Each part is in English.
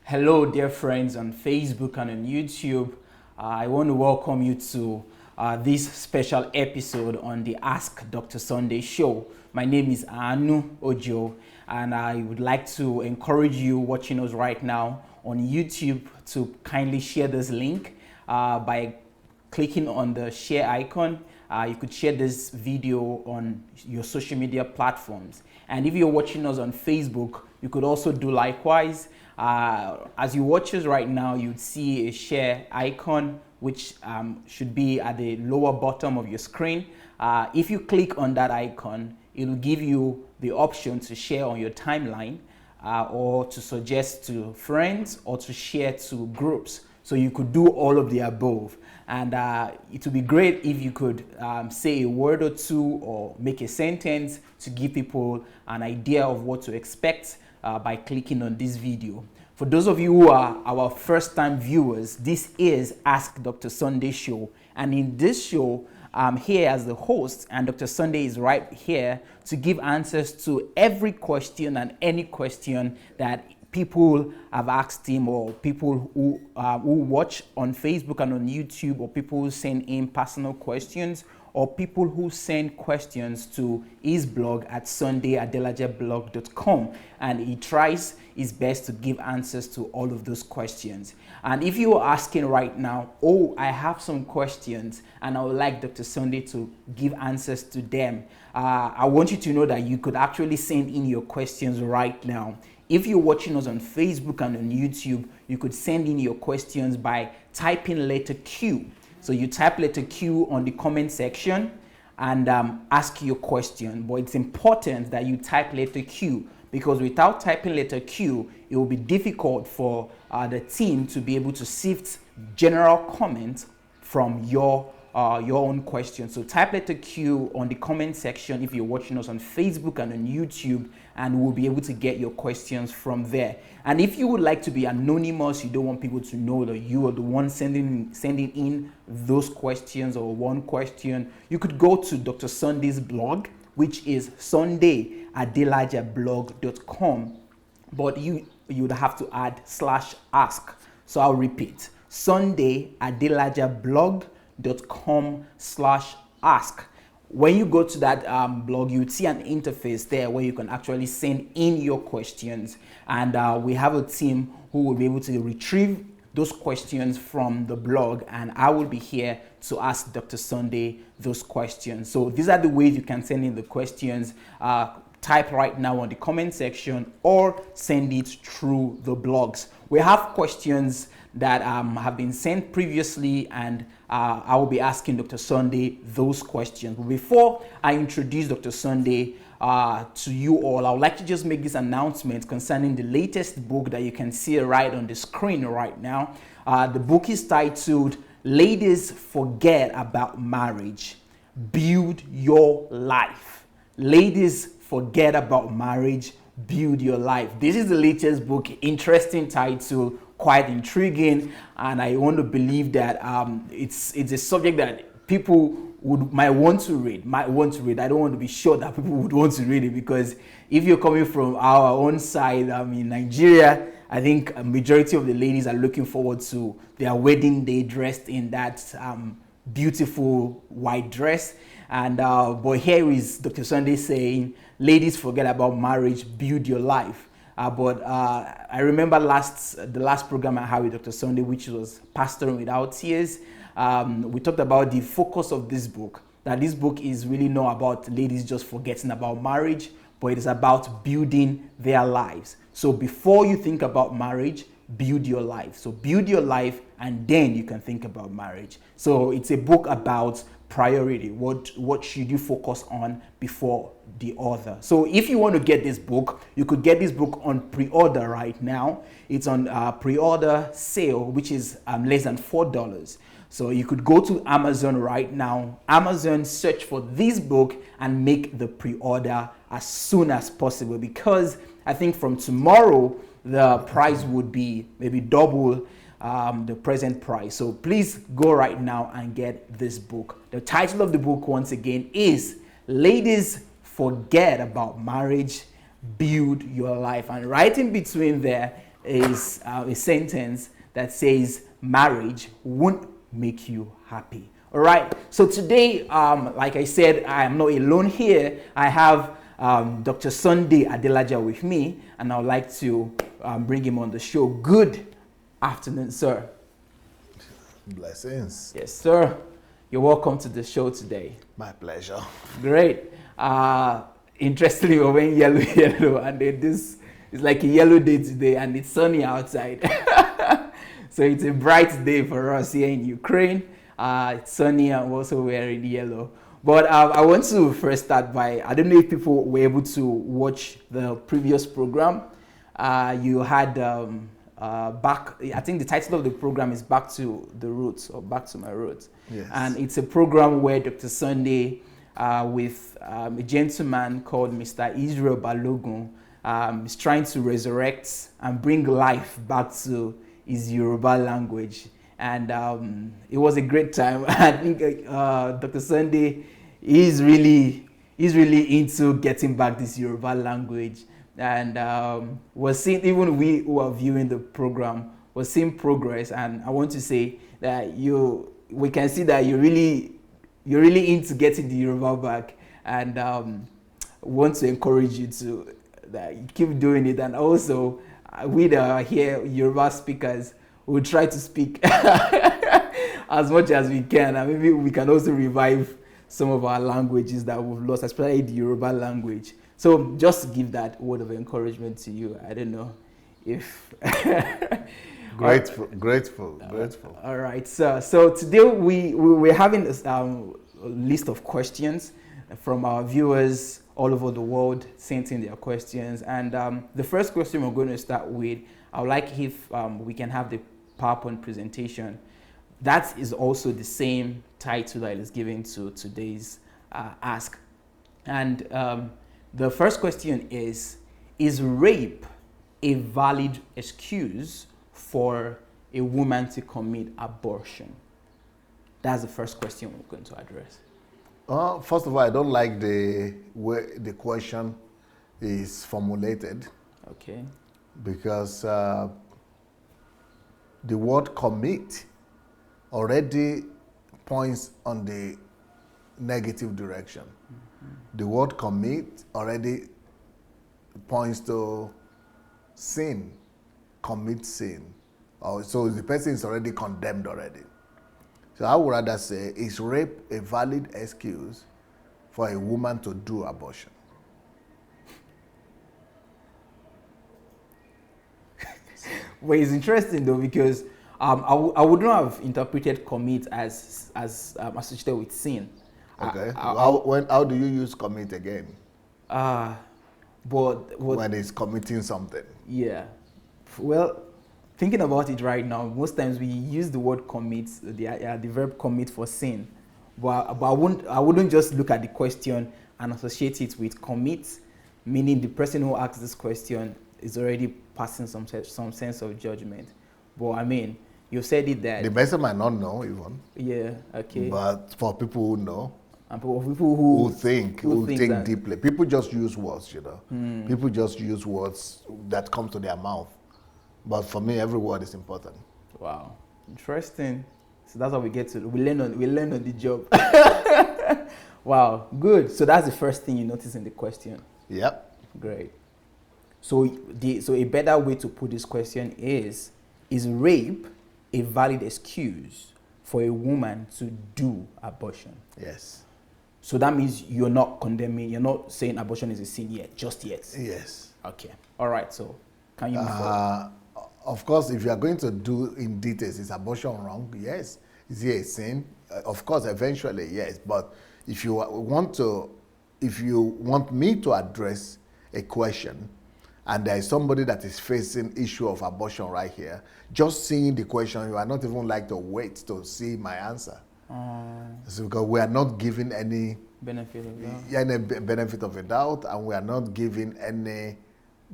Hello, dear friends on Facebook and on YouTube. I want to welcome you to this special episode on the Ask Dr. Sunday show. My name is Anu Ojo, and I would like to encourage you watching us right now on YouTube to kindly share this link by clicking on the share icon. You could share this video on your social media platforms. And if you're watching us on Facebook, you could also do likewise. As you watch us right now, you'd see a share icon, which should be at the lower bottom of your screen. If you click on that icon, it will give you the option to share on your timeline or to suggest to friends or to share to groups. So you could do all of the above. And it would be great if you could say a word or two or make a sentence to give people an idea of what to expect by clicking on this video. For those of you who are our first time viewers, this is Ask Dr. Sunday show. And in this show, I'm here as the host, and Dr. Sunday is right here to give answers to every question and any question that people have asked him, or people who watch on Facebook and on YouTube, or people who send in personal questions, or people who send questions to his blog at sundayadelajblog.com, and he tries his best to give answers to all of those questions. And if you are asking right now, oh, I have some questions and I would like Dr. Sunday to give answers to them, I want you to know that you could actually send in your questions right now. If you're watching us on Facebook and on YouTube, you could send in your questions by typing letter Q. So you type letter Q on the comment section and ask your question. But it's important that you type letter Q, because without typing letter Q, it will be difficult for the team to be able to sift general comments from your own question. So type letter Q on the comment section if you're watching us on Facebook and on YouTube, and we'll be able to get your questions from there. And if you would like to be anonymous, you don't want people to know that you are the one sending in those questions or one question, you could go to Dr. Sunday's blog, which is sundayadelajblog.com, but you would have to add /ask. So I'll repeat, sundayadelajblog.com/ask. When you go to that blog, you'd see an interface there where you can actually send in your questions, and we have a team who will be able to retrieve those questions from the blog, and I will be here to ask Dr. Sunday those questions. So these are the ways you can send in the questions. Type right now on the comment section or send it through the blogs. We have questions that have been sent previously, and I will be asking Dr. Sunday those questions. But before I introduce Dr. Sunday to you all, I would like to just make this announcement concerning the latest book that you can see right on the screen right now. The book is titled Ladies Forget About Marriage, Build Your Life. Ladies Forget About Marriage, Build Your Life. This is the latest book, interesting title, quite intriguing, and I want to believe that it's a subject that people might want to read. I don't want to be sure that people would want to read it, because if you're coming from our own side, in Nigeria, I think a majority of the ladies are looking forward to their wedding day dressed in that beautiful white dress. And but here is Dr. Sunday saying, ladies forget about marriage, build your life. But I remember the last program I had with Dr. Sunday, which was Pastoring Without Tears. We talked about the focus of this book, that this book is really not about ladies just forgetting about marriage, but it is about building their lives. So before you think about marriage, build your life. So build your life, and then you can think about marriage. So it's a book about priority. What should you focus on before the other? So if you want to get this book, you could get this book on pre-order right now. It's on pre-order sale, which is less than $4. So you could go to Amazon right now, Amazon, search for this book and make the pre-order as soon as possible, because I think from tomorrow the price would be maybe double the present price. So please go right now and get this book. The title of the book, once again, is Ladies Forget About Marriage, Build Your Life. And right in between there, is a sentence that says marriage won't make you happy. All right. So today, like I said, I am not alone here. I have Dr. Sunday Adelaja with me, and I would like to bring him on the show. Good afternoon, sir. Blessings. Yes, sir. You're welcome to the show today. My pleasure. Great. Interestingly, we're wearing yellow, and this is like a yellow day today, and it's sunny outside. So it's a bright day for us here in Ukraine. It's sunny, and we're also wearing yellow. But I want to first start by, I don't know if people were able to watch the previous program. You had back, I think the title of the program is Back to the Roots, or Back to My Roots. Yes. And it's a program where Dr. Sunday, with a gentleman called Mr. Israel Balogun, is trying to resurrect and bring life back to his Yoruba language. And it was a great time. I think Dr. Sunday is really into getting back this Yoruba language. And we're seeing, even we who are viewing the program, we're seeing progress. And I want to say that we can see that you're really into getting the Yoruba back. And want to encourage you to keep doing it. And also, we here, Yoruba speakers, we'll try to speak as much as we can, and maybe we can also revive some of our languages that we've lost, especially the Yoruba language. So just to give that word of encouragement to you. I don't know if Grateful. All right, so today we're having a list of questions from our viewers all over the world sent in their questions. And the first question we're going to start with, I would like if we can have the PowerPoint presentation. That is also the same title that is given to today's ask. And the first question is rape a valid excuse for a woman to commit abortion? That's the first question we're going to address. First of all, I don't like the way the question is formulated. Okay. Because the word commit already points on the negative direction. Mm-hmm. The word commit already points to sin, commit sin. So the person is already condemned already. So I would rather say, is rape a valid excuse for a woman to do abortion? Well, it's interesting though, because I would not have interpreted commit as associated with sin. Okay. How do you use commit again? But when it's committing something. Yeah. Well, thinking about it right now, most times we use the word commit, the verb commit for sin. But I wouldn't just look at the question and associate it with commit, meaning the person who asks this question is already passing some sense of judgment. But I mean, you said it that the person might not know even. Yeah. Okay. But for people who know, and for people who think deeply, people just use words, you know. People just use words that come to their mouth. But for me, every word is important. Wow, interesting. So that's how we get to we learn on the job. Wow, good. So that's the first thing you notice in the question. Yep. Great. So a better way to put this question is rape a valid excuse for a woman to do abortion? Yes. So that means you're not condemning, you're not saying abortion is a sin yet, just yet? Yes. Okay. All right. So can you move forward? Of course, if you are going to do in details, is abortion wrong? Yes. Is it a sin? Of course, eventually, yes. But if you want me to address a question, and there is somebody that is facing issue of abortion right here, just seeing the question, you are not even like to wait to see my answer. So because we are not giving any benefit of the doubt, and we are not giving any,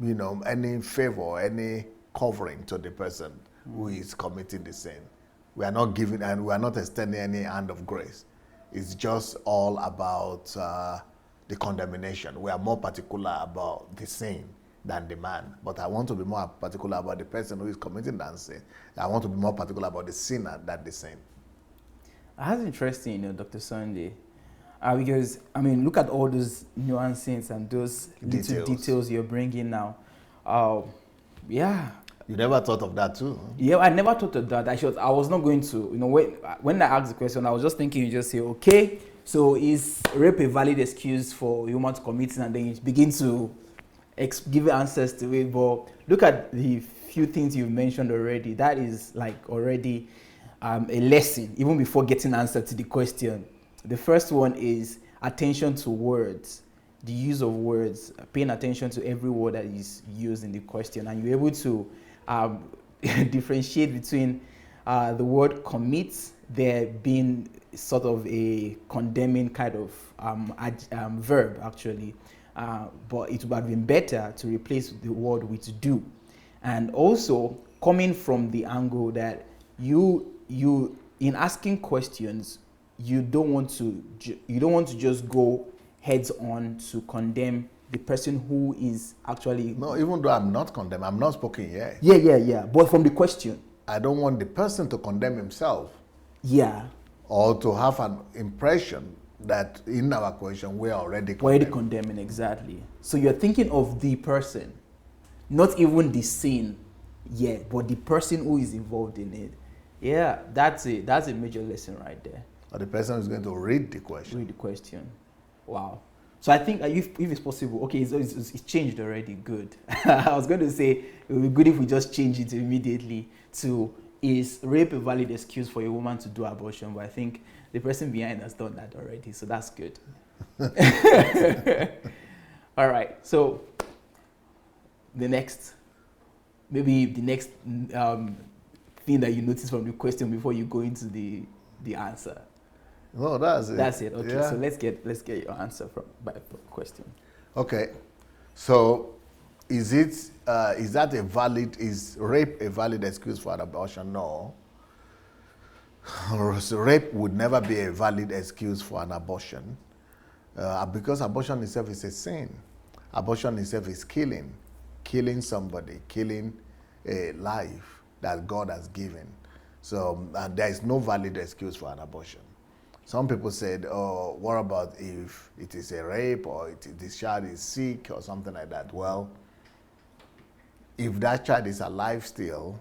any favor, any covering to the person who is committing the sin. We are not giving, and we are not extending any hand of grace. It's just all about the condemnation. We are more particular about the sin than the man. But I want to be more particular about the person who is committing that sin. I want to be more particular about the sinner than the sin. That's interesting, Dr. Sunday. Because, I mean, look at all those nuances and those little details you're bringing now. Yeah. You never thought of that too? Huh? Yeah, I never thought of that. I was not going to, when I asked the question, I was just thinking you just say, okay, so is rape a valid excuse for human to commit sin, and then you begin to give answers to it. But look at the few things you've mentioned already. That is like already a lesson, even before getting answer to the question. The first one is attention to words, the use of words, paying attention to every word that is used in the question, and you're able to differentiate between the word commit, there being sort of a condemning kind of verb actually, but it would have been better to replace the word with do. And also coming from the angle that you in asking questions, you don't want to just go heads on to condemn the person who is actually. No, even though I'm not condemned, I'm not spoken yet. Yeah. But from the question, I don't want the person to condemn himself. Yeah. Or to have an impression that in our question we're already condemning, exactly. So you're thinking of the person, not even the sin yet, but the person who is involved in it. Yeah, that's it. That's a major lesson right there. Or the person who's going to read the question. Read the question. Wow. So I think if it's possible, okay, it's changed already. Good. I was going to say it would be good if we just change it immediately to, is rape a valid excuse for a woman to do abortion? But I think the person behind has done that already, so that's good. All right. So the next thing that you notice from the question before you go into the answer. No, that's it. That's it. Okay, yeah. So let's get your answer by question. Okay, so is rape a valid excuse for an abortion? No. So rape would never be a valid excuse for an abortion, because abortion itself is a sin. Abortion itself is killing somebody, killing a life that God has given. So there is no valid excuse for an abortion. Some people said, oh, what about if it is a rape or this child is sick or something like that? Well, if that child is alive still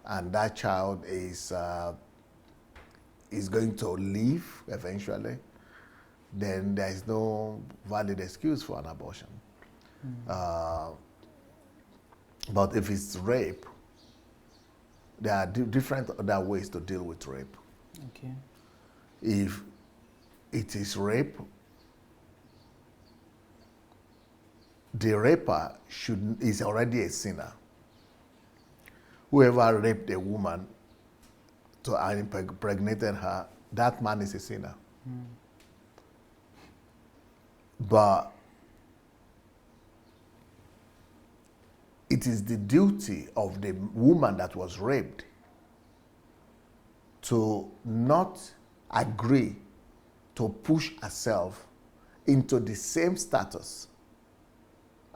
and that child is going to live eventually, then there is no valid excuse for an abortion. But if it's rape, there are different other ways to deal with rape. Okay. If it is rape, the raper is already a sinner. Whoever raped a woman and impregnated her, that man is a sinner. But it is the duty of the woman that was raped to not agree to push herself into the same status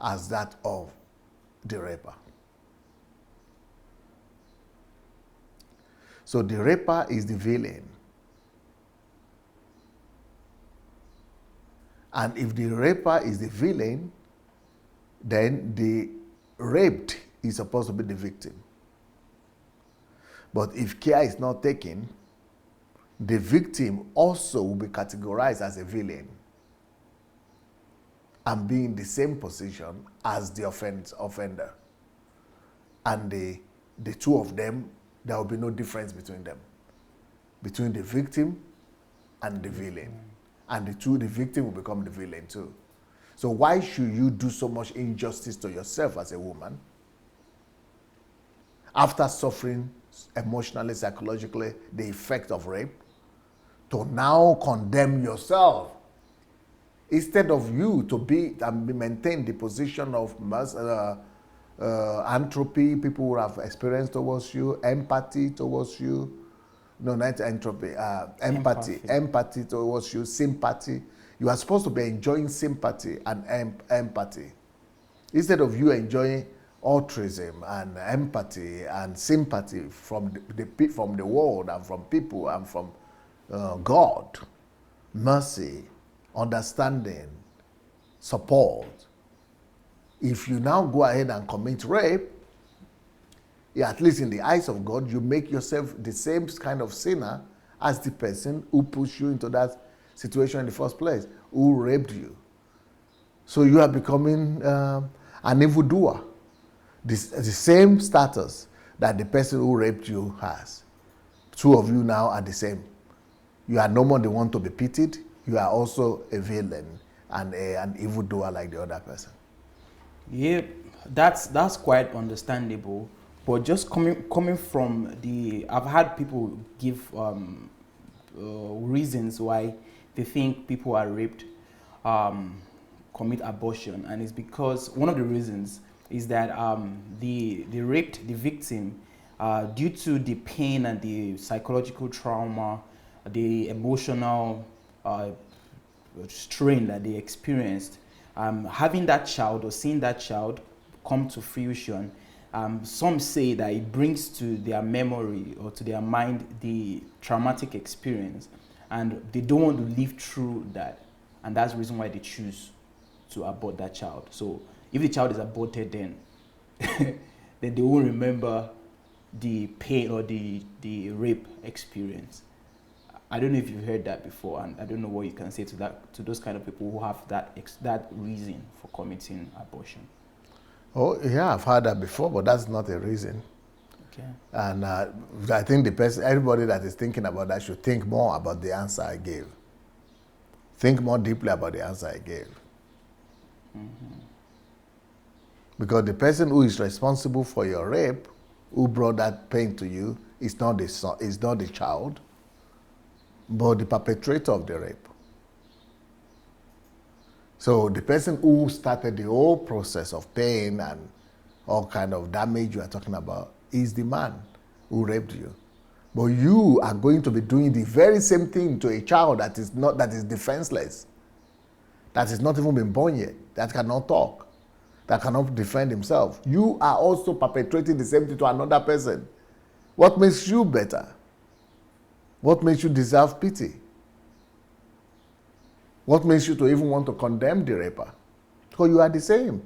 as that of the raper. So the raper is the villain. And if the raper is the villain, then the raped is supposed to be the victim. But if care is not taken, the victim also will be categorized as a villain and be in the same position as the offender. And the two of them, there will be no difference between them, between the victim and the villain. And the victim will become the villain too. So why should you do so much injustice to yourself as a woman after suffering emotionally, psychologically the effect of rape, to now condemn yourself instead of you to maintain the position of entropy, people who have experience towards you, empathy towards you, no, not entropy, empathy towards you, sympathy. You are supposed to be enjoying sympathy and empathy. Instead of you enjoying altruism and empathy and sympathy from from the world and from people and from God, mercy, understanding, support, if you now go ahead and commit rape, at least in the eyes of God, you make yourself the same kind of sinner as the person who pushed you into that situation in the first place, who raped you. So you are becoming an evildoer. The same status that the person who raped you has. Two of you now are the same. You are no more the one to be pitied. You are also a villain and an evildoer like the other person. Yeah, that's quite understandable. But just coming from I've had people give reasons why they think people are raped, commit abortion, and it's because one of the reasons is that the raped the victim due to the pain and the psychological trauma, the emotional strain that they experienced, having that child or seeing that child come to fruition. Some say that it brings to their memory or to their mind the traumatic experience, and they don't want to live through that, and that's the reason why they choose to abort that child. So if the child is aborted, then then they won't remember the pain or the rape experience. I don't know if you've heard that before, and I don't know what you can say to those kind of people who have that reason for committing abortion. Oh, yeah, I've heard that before, but that's not a reason. Okay. And I think everybody that is thinking about that should think more about the answer I gave. Think more deeply about the answer I gave. Mm-hmm. Because the person who is responsible for your rape, who brought that pain to you, is not the child, but the perpetrator of the rape. So the person who started the whole process of pain and all kind of damage you are talking about is the man who raped you. But you are going to be doing the very same thing to a child that is defenseless, that has not even been born yet, that cannot talk, that cannot defend himself. You are also perpetrating the same thing to another person. What makes you better? What makes you deserve pity? What makes you to even want to condemn the raper? Because you are the same.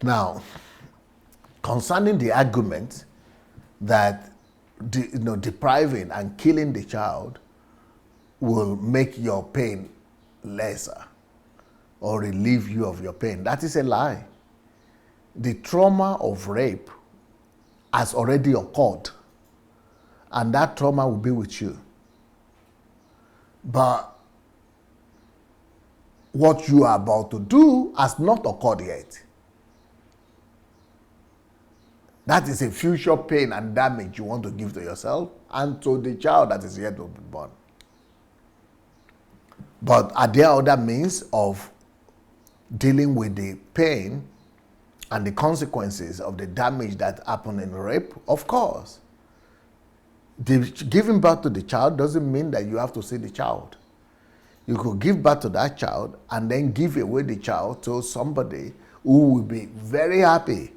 Now, concerning the argument that depriving and killing the child will make your pain lesser or relieve you of your pain, that is a lie. The trauma of rape has already occurred, and that trauma will be with you. But what you are about to do has not occurred yet. That is a future pain and damage you want to give to yourself and to the child that is yet to be born. But are there other means of dealing with the pain and the consequences of the damage that happened in rape? Of course. Giving birth to the child doesn't mean that you have to see the child. You could give birth to that child and then give away the child to somebody who will be very happy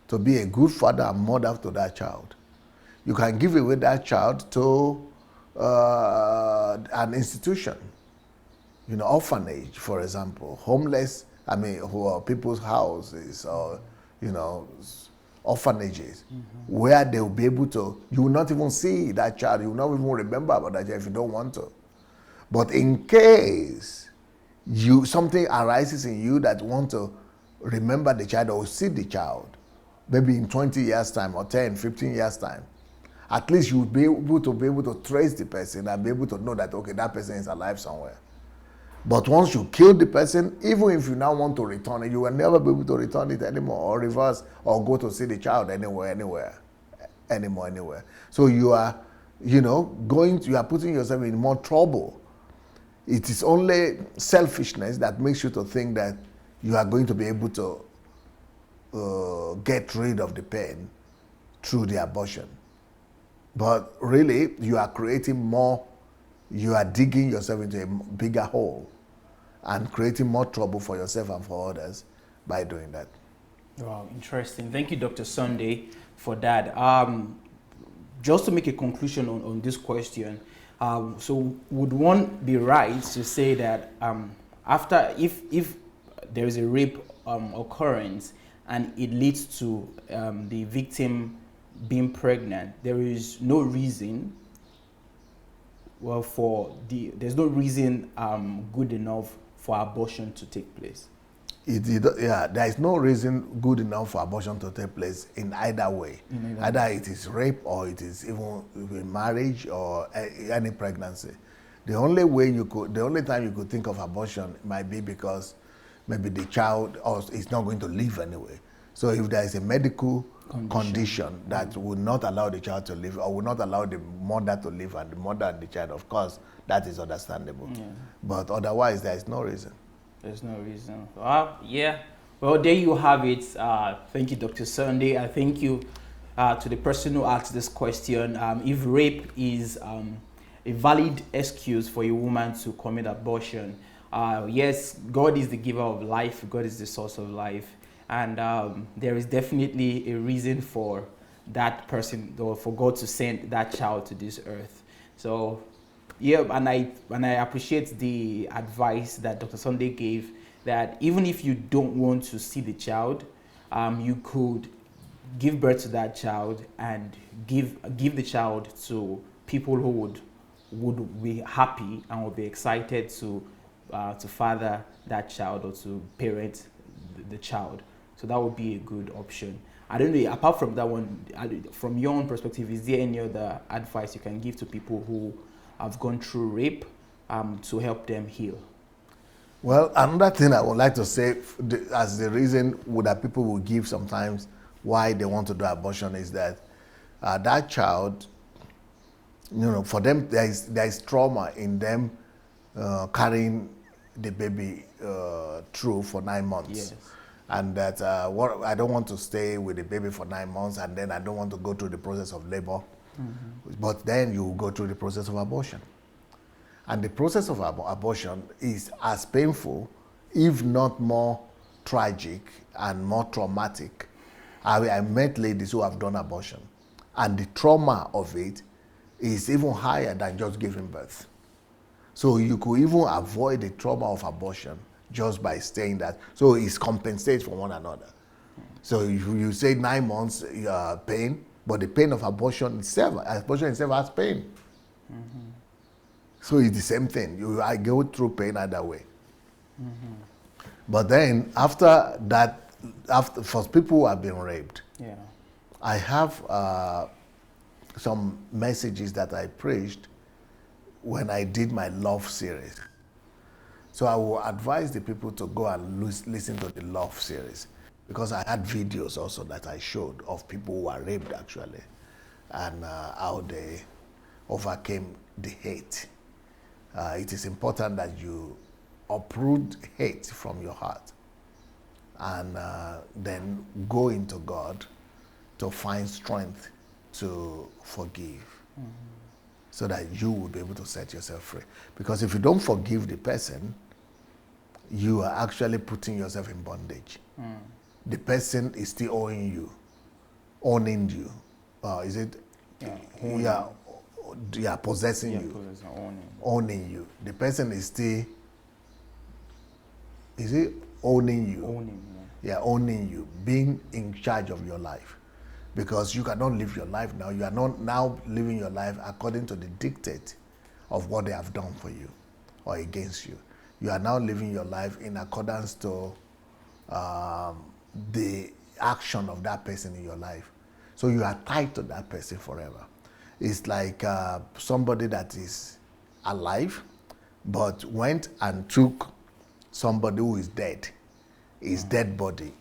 to be a good father and mother to that child. You can give away that child to an institution, orphanage, for example, homeless, who are people's houses or, orphanages, where they will be able to, you will not even see that child, you will not even remember about that child if you don't want to. But in case something arises in you that want to remember the child or see the child, maybe in 20 years' time or 10, 15 years' time, at least you will be able to trace the person and be able to know that, okay, that person is alive somewhere. But once you kill the person, even if you now want to return it, you will never be able to return it anymore or reverse or go to see the child anywhere. So you are, you are putting yourself in more trouble. It is only selfishness that makes you to think that you are going to be able to get rid of the pain through the abortion. But really, you are creating more, you are digging yourself into a bigger hole. and creating more trouble for yourself and for others by doing that. Wow, interesting. Thank you, Dr. Sunday, for that. Just to make a conclusion on this question, so would one be right to say that after, if there is a rape occurrence and it leads to the victim being pregnant, there is no reason, well, there's no reason good enough for abortion to take place? There is no reason good enough for abortion to take place in either way. Either it is rape or it is even marriage or any pregnancy. The only time you could think of abortion might be because maybe the child is not going to live anyway. So if there is a medical condition that would not allow the child to live or would not allow the mother to live and the mother and the child, of course, that is understandable. Yeah. But otherwise, there is no reason. There's no reason. Yeah. Well, there you have it. Thank you, Dr. Sunday. I thank you to the person who asked this question. If rape is a valid excuse for a woman to commit abortion, yes, God is the giver of life. God is the source of life. And there is definitely a reason for that person, or for God to send that child to this earth. So, yeah, and I appreciate the advice that Dr. Sunday gave, that even if you don't want to see the child, you could give birth to that child and give the child to people who would be happy and would be excited to father that child or to parent the child. So that would be a good option. I don't know, apart from that one, from your own perspective, is there any other advice you can give to people who have gone through rape to help them heal? Well, another thing I would like to say as the reason that people will give sometimes why they want to do abortion is that that child, for them there is trauma in them carrying the baby through for 9 months. Yes. And that I don't want to stay with the baby for 9 months and then I don't want to go through the process of labor. Mm-hmm. But then you go through the process of abortion. And the process of abortion is as painful, if not more tragic and more traumatic. I met ladies who have done abortion, and the trauma of it is even higher than just giving birth. So you could even avoid the trauma of abortion just by staying that. So it's compensates for one another. So if you say 9 months pain, but the pain of abortion itself has pain. Mm-hmm. So it's the same thing. I go through pain either way. Mm-hmm. But then after that, for people who have been raped, yeah, I have some messages that I preached when I did my love series. So I will advise the people to go and listen to the love series, because I had videos also that I showed of people who were raped actually, and how they overcame the hate. It is important that you uproot hate from your heart and then go into God to find strength to forgive. Mm-hmm. So that you will be able to set yourself free. Because if you don't forgive the person, you are actually putting yourself in bondage. Mm. The person is still owning you. Is it? Yeah, possessing you. Owning you. The person is still, is it owning you? Owning, yeah. Yeah, owning you, being in charge of your life. Because you cannot live your life now. You are not now living your life according to the dictate of what they have done for you or against you. You are now living your life in accordance to the action of that person in your life. So you are tied to that person forever. It's like somebody that is alive but went and took somebody who is dead, his dead body,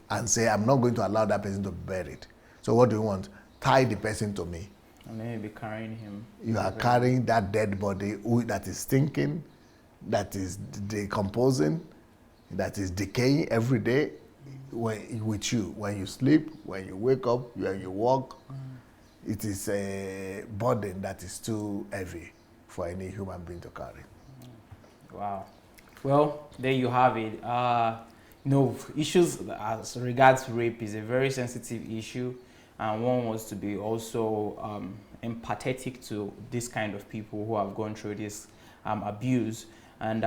and say, I'm not going to allow that person to be buried. So what do you want? Tie the person to me. And then you'll be carrying him. You are carrying that dead body that is stinking, that is decomposing, that is decaying every day with you. When you sleep, when you wake up, when you walk, it is a burden that is too heavy for any human being to carry. Wow. Well, there you have it. Issues as regards rape is a very sensitive issue, and one wants to be also empathetic to this kind of people who have gone through this abuse. And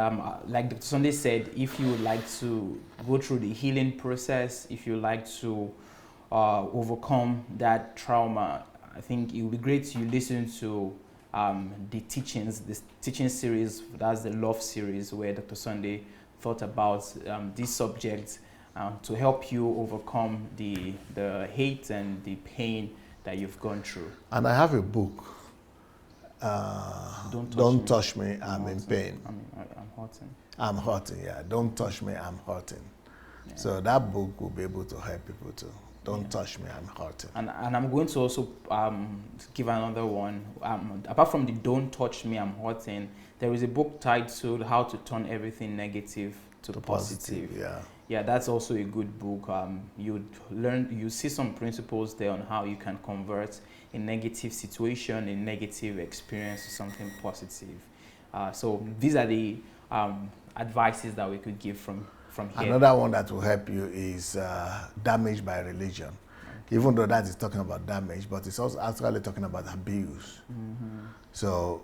like Dr. Sunday said, if you would like to go through the healing process, if you like to overcome that trauma, I think it would be great to listen to the teaching series. That's the love series where Dr. Sunday thought about this subject to help you overcome the hate and the pain that you've gone through. And I have a book. Don't touch me. I'm in pain. I'm hurting. I'm hurting. Yeah. Don't touch me. I'm hurting. Yeah. So that book will be able to help people too. Don't touch me, I'm hurting. And I'm going to also give another one. Apart from the Don't Touch Me, I'm Hurting, there is a book titled How to Turn Everything Negative to Positive. Yeah, that's also a good book. You see some principles there on how you can convert a negative situation, a negative experience to something positive. So these are the advices that we could give from here. Another one that will help you is damage by religion. Okay. Even though that is talking about damage, but it's also actually talking about abuse. Mm-hmm. So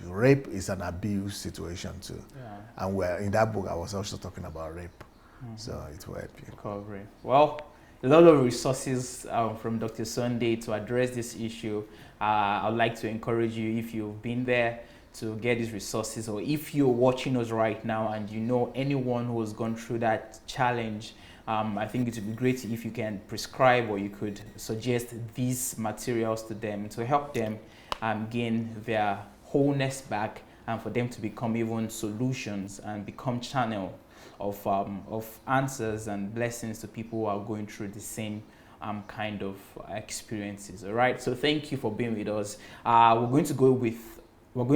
rape is an abuse situation too. Yeah. And in that book, I was also talking about rape. Mm-hmm. So it will help you. Recovery. Well, a lot of resources from Dr. Sunday to address this issue. I would like to encourage you, if you've been there, to get these resources, or if you're watching us right now and you know anyone who has gone through that challenge, I think it would be great if you can prescribe or you could suggest these materials to them to help them gain their wholeness back, and for them to become even solutions and become channel of answers and blessings to people who are going through the same kind of experiences. All right, so thank you for being with us. We're going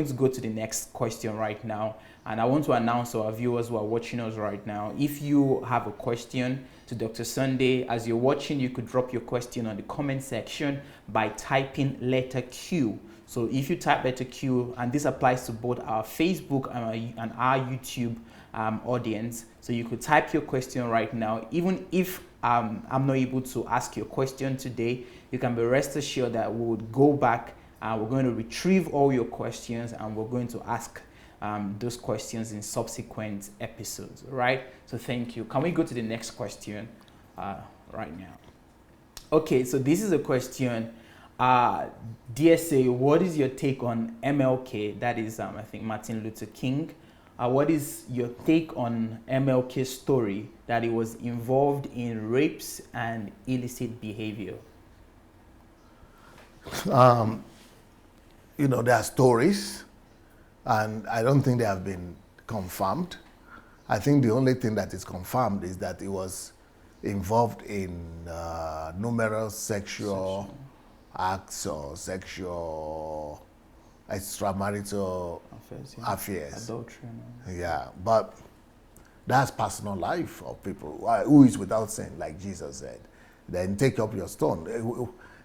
to go to the next question right now, and I want to announce to our viewers who are watching us right now, if you have a question to Dr. Sunday, as you're watching, you could drop your question on the comment section by typing letter Q. So if you type letter Q, and this applies to both our Facebook and our YouTube audience, so you could type your question right now. Even if I'm not able to ask your question today, you can be rest assured that we would go back. We're going to retrieve all your questions, and we're going to ask those questions in subsequent episodes. All right? So thank you. Can we go to the next question right now? Okay, so this is a question. DSA, what is your take on MLK? That is, I think, Martin Luther King. What is your take on MLK's story that he was involved in rapes and illicit behavior? There are stories, and I don't think they have been confirmed. I think the only thing that is confirmed is that he was involved in numerous sexual acts or sexual extramarital affairs. Adultery. Yeah, but that's personal life of people. Who is without sin, like Jesus said. Then take up your stone.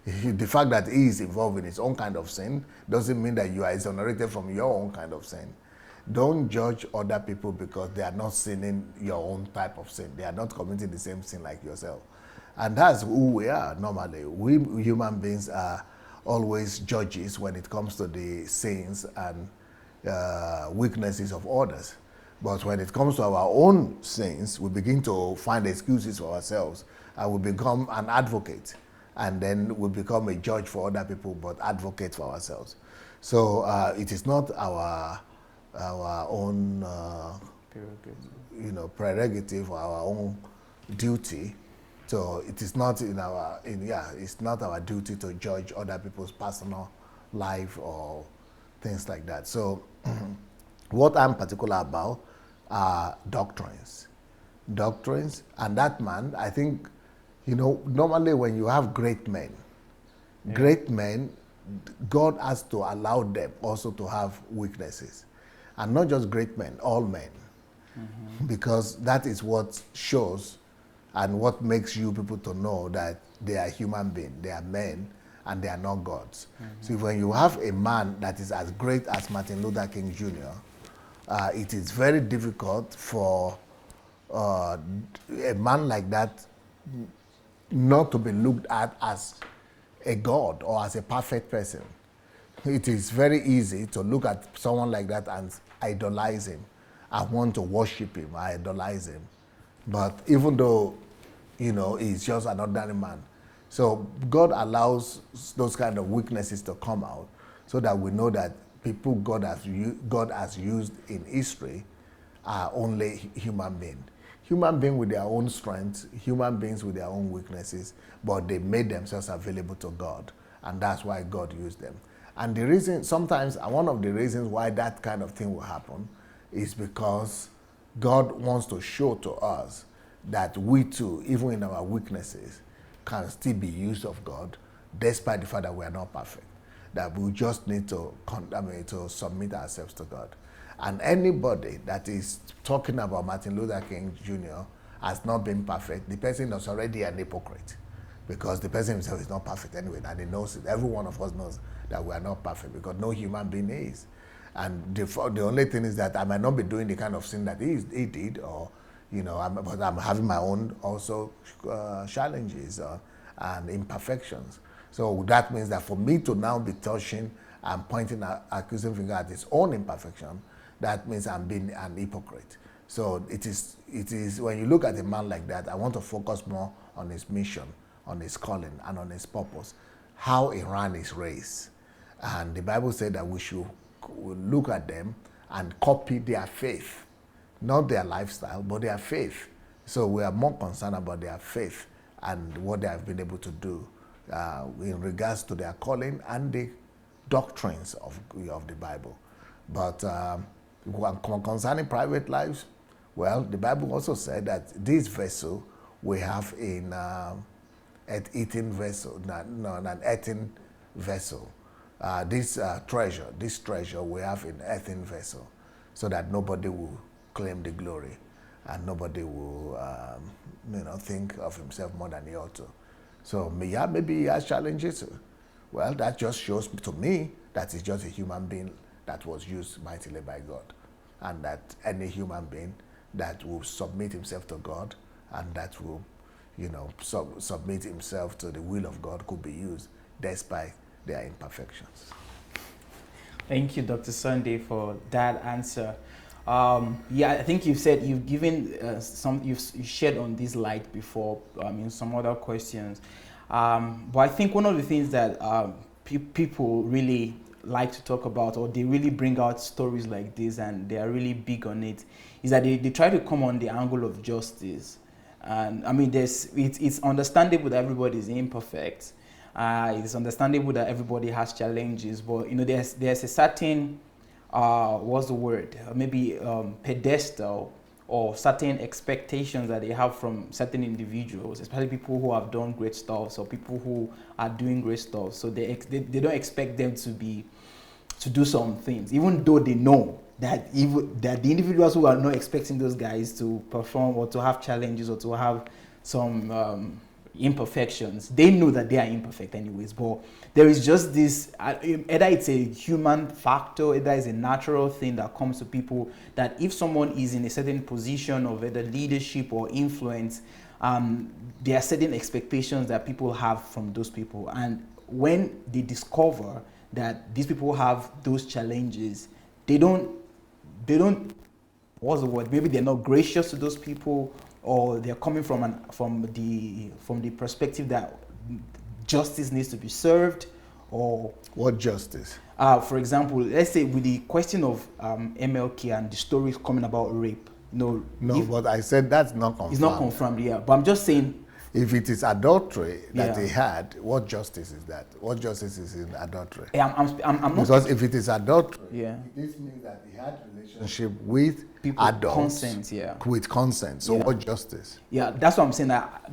The fact that he is involved in his own kind of sin doesn't mean that you are exonerated from your own kind of sin. Don't judge other people because they are not sinning your own type of sin. They are not committing the same sin like yourself. And that's who we are normally. We human beings are always judges when it comes to the sins and weaknesses of others. But when it comes to our own sins, we begin to find excuses for ourselves, and we become an advocate. And then we become a judge for other people, but advocate for ourselves. So it is not our own prerogative or our own duty. So it is not it's not our duty to judge other people's personal life or things like that. So what I'm particular about are doctrines, and that man, I think. Normally when you have great men, God has to allow them also to have weaknesses. And not just great men, all men. Mm-hmm. Because that is what shows and what makes you people to know that they are human beings, they are men, and they are not gods. Mm-hmm. So when you have a man that is as great as Martin Luther King Jr., it is very difficult for a man like that not to be looked at as a god or as a perfect person. It is very easy to look at someone like that and idolize him. I want to worship him, I idolize him. But even though, he's just an ordinary man. So God allows those kind of weaknesses to come out so that we know that people God has used in history are only human beings. Human beings with their own strengths, human beings with their own weaknesses, but they made themselves available to God. And that's why God used them. And the reason, sometimes, one of the reasons why that kind of thing will happen is because God wants to show to us that we too, even in our weaknesses, can still be used of God, despite the fact that we are not perfect. That we just need to submit ourselves to God. And anybody that is talking about Martin Luther King Jr. as not being perfect, the person is already an hypocrite. Because the person himself is not perfect anyway, and he knows it. Every one of us knows that we are not perfect, because no human being is. And the only thing is that I might not be doing the kind of sin that he did, or, but I'm having my own also challenges and imperfections. So that means that for me to now be touching and pointing an accusing finger at his own imperfection, that means I'm being an hypocrite. So it is when you look at a man like that, I want to focus more on his mission, on his calling, and on his purpose, how he ran his race. And the Bible said that we should look at them and copy their faith, not their lifestyle, but their faith. So we are more concerned about their faith and what they have been able to do in regards to their calling and the doctrines of the Bible. But concerning private lives, well, the Bible also said that this vessel we have in an eating vessel, an earthen vessel. This treasure we have in earthen vessel, so that nobody will claim the glory, and nobody will, think of himself more than he ought to. So yeah, maybe he has challenges. Well, that just shows to me that he's just a human being that was used mightily by God, and that any human being that will submit himself to God and that will, submit himself to the will of God could be used despite their imperfections. Thank you, Dr. Sunday, for that answer. I think you've given you've shared on this light before in some other questions. But I think one of the things that people really like to talk about, or they really bring out stories like this and they are really big on it, is that they try to come on the angle of justice. And I mean, it's understandable that everybody is imperfect. It's understandable that everybody has challenges, but there's a certain what's the word? Maybe pedestal or certain expectations that they have from certain individuals, especially people who have done great stuff, or people who are doing great stuff. So they don't expect them to do some things, even though they know that the individuals who are not expecting those guys to perform or to have challenges or to have some imperfections, they know that they are imperfect anyways. But there is just this, either it's a human factor, either it's a natural thing that comes to people, that if someone is in a certain position of either leadership or influence, there are certain expectations that people have from those people. And when they discover that these people have those challenges, they don't, what's the word? Maybe they're not gracious to those people, or they're coming from the perspective that justice needs to be served. Or what justice? For example, let's say with the question of MLK and the stories coming about rape. But I said that's not confirmed. It's not confirmed, yeah. But I'm just saying, if it is adultery that he had, what justice is that? What justice is in adultery? I'm not, because if it is adultery, yeah, this means that he had relationship with people, adults, consent, yeah, with consent. So what justice? Yeah, that's what I'm saying. That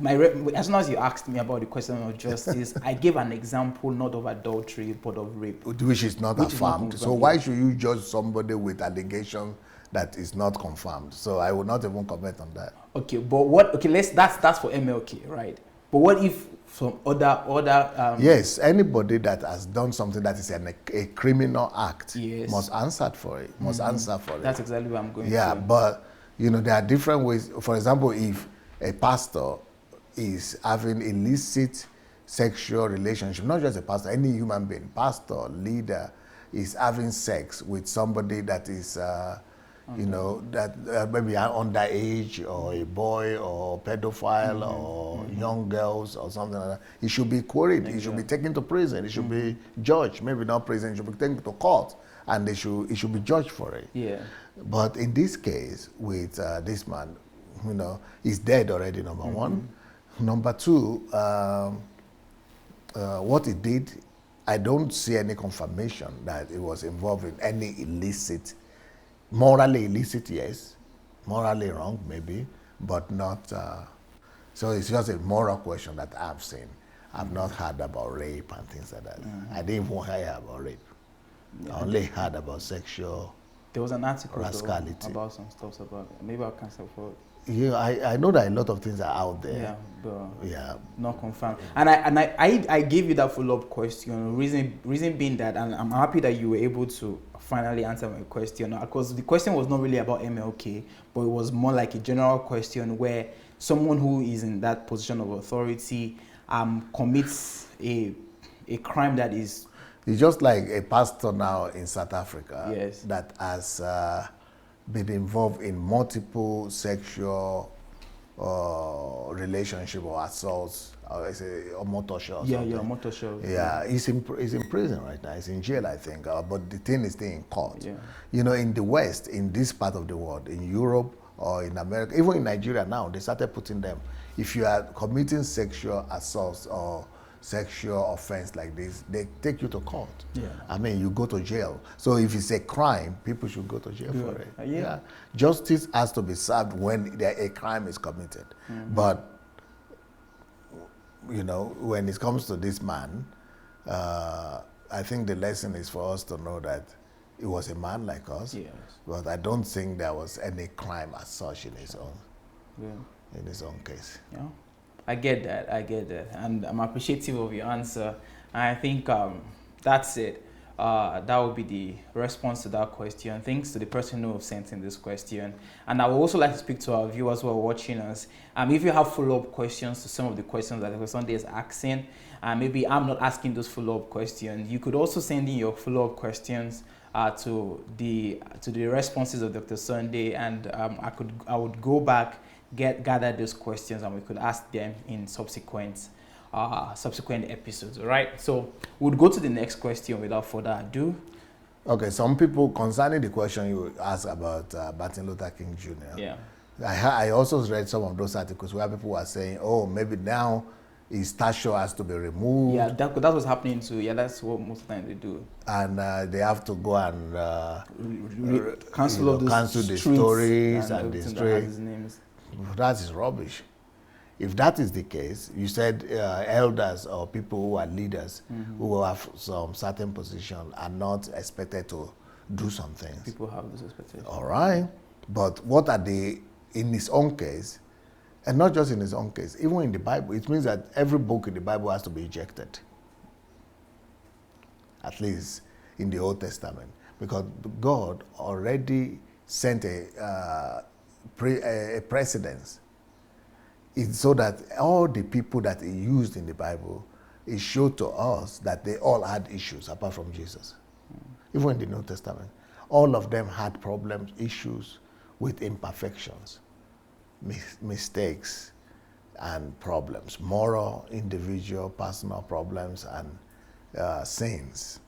as soon as you asked me about the question of justice, I gave an example not of adultery but of rape, which is not affirmed. So why should you judge somebody with allegations that is not confirmed? So I will not even comment on that. Okay, but what? Okay, that's for MLK, right? But what if from other Yes, anybody that has done something that is a criminal act Yes. must answer for it. Must answer for it. That's exactly what I'm going Yeah, to. but there are different ways. For example, if a pastor is having illicit sexual relationship, not just a pastor, any human being, pastor, leader, is having sex with somebody that is, that maybe an underage or a boy or pedophile or young girls or something like that, he should be queried. He should be taken to prison. He should be judged. Maybe not prison. He should be taken to court, and he should be judged for it. Yeah. But in this case, with this man, he's dead already. Number one. Number two, what he did, I don't see any confirmation that he was involved in any illicit, morally illicit, yes, morally wrong, maybe, but not. So it's just a moral question that I've seen. I've not heard about rape and things like that. I didn't even hear about rape. I only heard about sexual. There was an article rascality about some stuff about it. Maybe I'll cancel for it. Yeah, I know that a lot of things are out there. Yeah, but yeah, not confirmed. And I gave you that follow-up question. Reason being that, and I'm happy that you were able to finally answer my question, because the question was not really about MLK, but it was more like a general question where someone who is in that position of authority commits a crime that is. It's just like a pastor now in South Africa. Yes. That has been involved in multiple sexual relationship or assaults, or motor show. Yeah, motor show. Yeah, he's in prison right now. He's in jail, I think. But the thing is still in court. Yeah. In the West, in this part of the world, in Europe or in America, even in Nigeria now, they started putting them. If you are committing sexual assaults or sexual offense like this, they take you to court. Yeah. I mean, you go to jail. So if it's a crime, people should go to jail for it. Yeah. Justice has to be served when a crime is committed. But, when it comes to this man, I think the lesson is for us to know that he was a man like us. Yes. But I don't think there was any crime as such in his own, in his own case. Yeah. I get that, and I'm appreciative of your answer. And I think that's it. That would be the response to that question. Thanks to the person who have sent in this question. And I would also like to speak to our viewers who are watching us. If you have follow-up questions to some of the questions that the Sunday is asking, maybe I'm not asking those follow-up questions, you could also send in your follow-up questions to the responses of Dr. Sunday, and I would go back, gather those questions, and we could ask them in subsequent episodes. All right, so we'll go to the next question without further ado. Okay, some people, concerning the question you asked about Martin Luther King Jr. Yeah, I also read some of those articles where people were saying, oh, maybe now his statue has to be removed. Yeah, that was happening too. Yeah, that's what most of the time they do. And they have to go and cancel the stories and the streets. Names. That is rubbish. If that is the case, you said elders or people who are leaders who have some certain position are not expected to do some things. People have this expectation. All right. But what are they, in his own case, and not just in his own case, even in the Bible, it means that every book in the Bible has to be ejected. At least in the Old Testament. Because God already sent a precedence. It's so that all the people that he used in the Bible, it showed to us that they all had issues apart from Jesus. Even in the New Testament. All of them had problems, issues with imperfections, mistakes, and problems. Moral, individual, personal problems, and sins.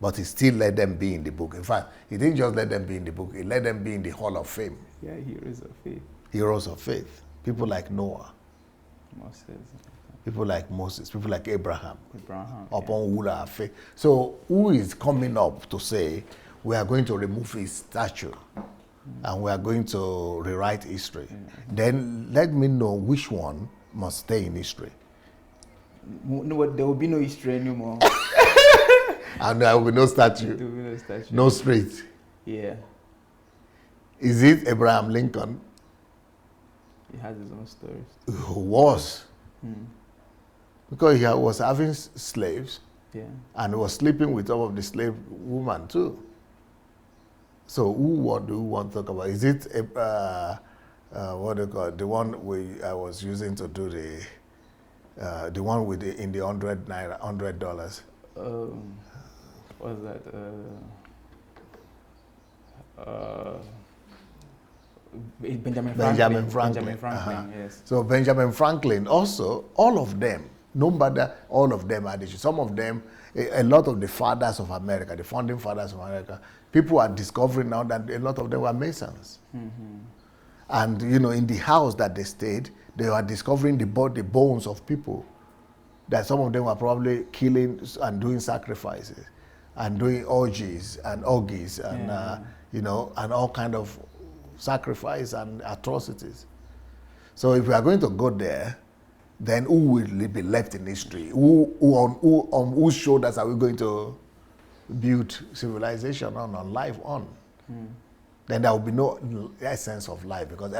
But he still let them be in the book. In fact, he didn't just let them be in the book, he let them be in the Hall of Fame. Yeah, heroes of faith. Heroes of faith. People like Noah. Moses. People like Moses. People like Abraham. Upon whom our faith. So who is coming up to say, we are going to remove his statue and we are going to rewrite history? Then let me know which one must stay in history. No, there will be no history anymore. And there will be no statue. There will be no statue. No street. Yeah. Is it Abraham Lincoln? He has his own stories. Who was? Because he was having slaves, Yeah. and was sleeping with some of the slave women too. So what do you want to talk about? Is it what do you call it? The one I was using to do the one with in the $100. What's that? Benjamin Franklin. Benjamin Franklin, yes. So Benjamin Franklin also, all of them, no matter, all of them had issues. Some of them, a lot of the fathers of America, the founding fathers of America, people are discovering now that a lot of them were Masons. And in the house that they stayed, they were discovering the bones of people. That some of them were probably killing and doing sacrifices, and doing orgies and orgies, and and all kind of sacrifice and atrocities. So if we are going to go there, then who will be left in history? On whose shoulders are we going to build civilization on life on? Then there will be no essence of life, because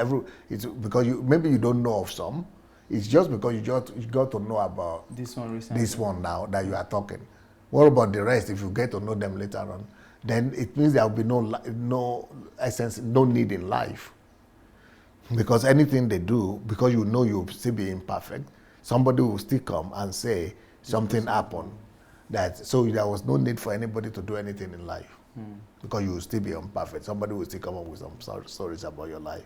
maybe you don't know of some. It's just because you got to know about this one recently. This one now that you are talking. What about the rest? If you get to know them later on, then it means there will be no essence, no need in life. Because anything they do, because you'll still be imperfect, somebody will still come and say something happened. So there was no need for anybody to do anything in life. Because you will still be imperfect. Somebody will still come up with some stories about your life.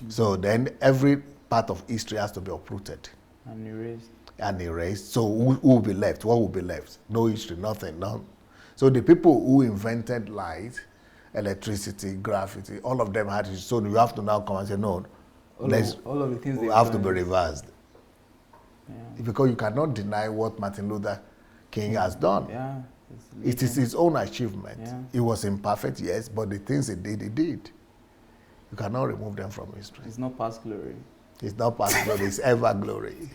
So then every part of history has to be uprooted. And erased. So who will be left? What will be left? No history, nothing, none. So the people who invented light, electricity, gravity, all of them had it. So you have to now come and say, no, all of the things have to be reversed. Because you cannot deny what Martin Luther King has done. It is his own achievement. He was imperfect, yes, but the things he did, he did. You cannot remove them from history. It's not past glory. It's not past glory, it's ever glory.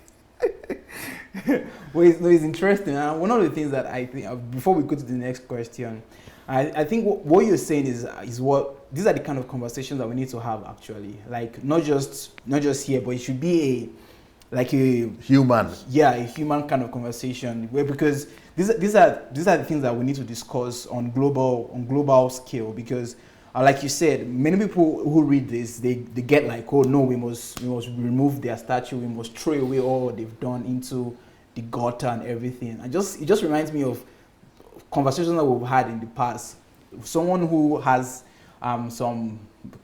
Well, it's interesting. One of the things that I think, before we go to the next question, I think what you're saying is what these are the kind of conversations that we need to have actually. Like not just here, but it should be a human. Yeah, a human kind of conversation. Because these are the things that we need to discuss on global scale. Because like you said, many people who read this, they get like, oh no, we must remove their statue, we must throw away all they've done into the gutter and everything. It just reminds me of conversations that we've had in the past. Someone who has some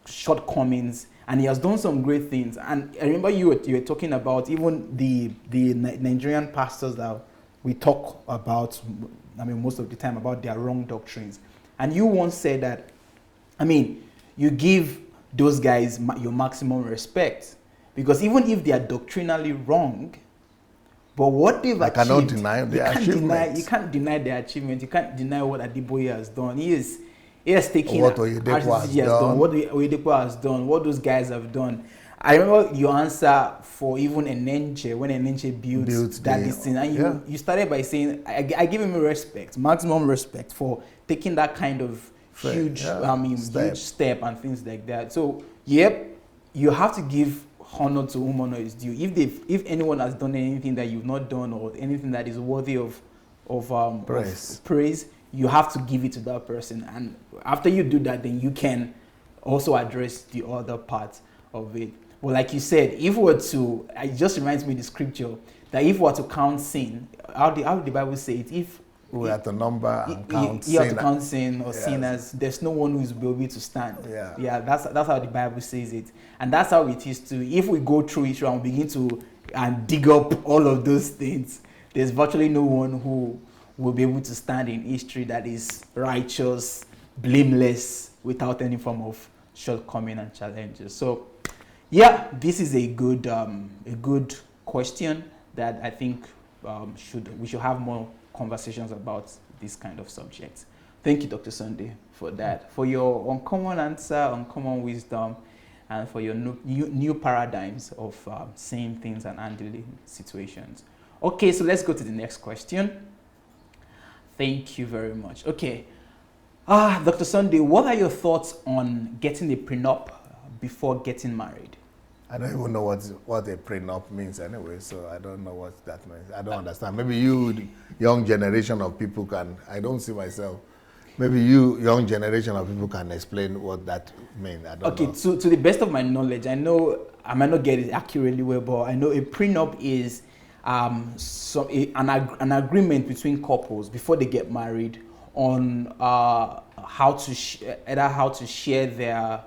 shortcomings and he has done some great things. And I remember you were talking about even the Nigerian pastors that we talk about, most of the time, about their wrong doctrines. And you once said that, you give those guys your maximum respect, because even if they are doctrinally wrong, but what they've achieved, cannot deny their achievements. You can't deny their achievement. You can't deny what Adeboye has done. He has taken what Oyedepo has done. What Oyedepo has done. What those guys have done. I remember your answer for even Enenche, when Enenche built that thing, and you started by saying, I give him respect, maximum respect for taking that kind of huge step and things like that. So you have to give honor to whom honor is due. If anyone has done anything that you've not done, or anything that is worthy of praise, you have to give it to that person. And after you do that, then you can also address the other part of it. Well, like you said, if we were to, it just reminds me of the scripture that if we were to count sin, how the Bible say it, if we have to number and count sin. You have to count sin or sinners. There's no one who is able to stand. That's how the Bible says it, and that's how it is too. If we go through it and begin to dig up all of those things, there's virtually no one who will be able to stand in history that is righteous, blameless, without any form of shortcoming and challenges. So, this is a good question that I think we should have more conversations about this kind of subjects. Thank you, Dr. Sunday, for that, for your uncommon answer, uncommon wisdom, and for your new paradigms of seeing things and handling situations. Okay, so let's go to the next question. Thank you very much. Okay, Dr. Sunday, what are your thoughts on getting a prenup before getting married? I don't even know what a prenup means anyway, so I don't know what that means. I don't understand. Maybe you, the young generation of people can, I don't see myself. Maybe you, young generation of people can explain what that means. I don't know. Okay, to the best of my knowledge, I know I might not get it accurately well, but I know a prenup is an agreement between couples before they get married on how to either how to share their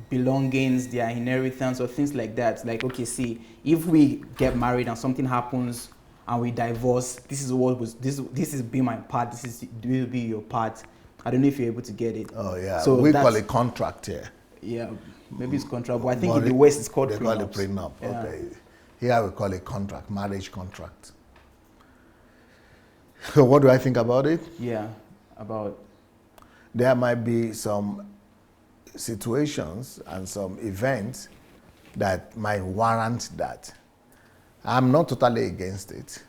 belongings, their inheritance, or things like that. Like, okay, see, if we get married and something happens and we divorce, this is be my part, this will be your part. I don't know if you're able to get it. Oh yeah, so we call it contract here. Yeah, maybe it's contract, but I think in the West it's called they prenups. call it prenup. Yeah. Okay, here we call it contract, marriage contract. So what do I think about it? Yeah, about There might be some situations and some events that might warrant that. I'm not totally against it.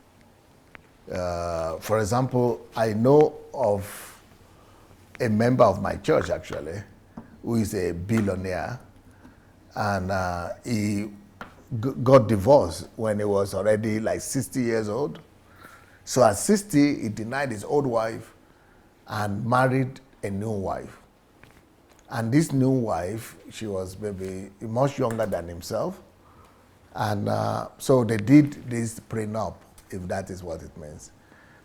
For example, I know of a member of my church actually who is a billionaire, and he got divorced when he was already like 60 years old. So at 60, he denied his old wife and married a new wife. And this new wife, she was maybe much younger than himself. And so they did this prenup, if that is what it means.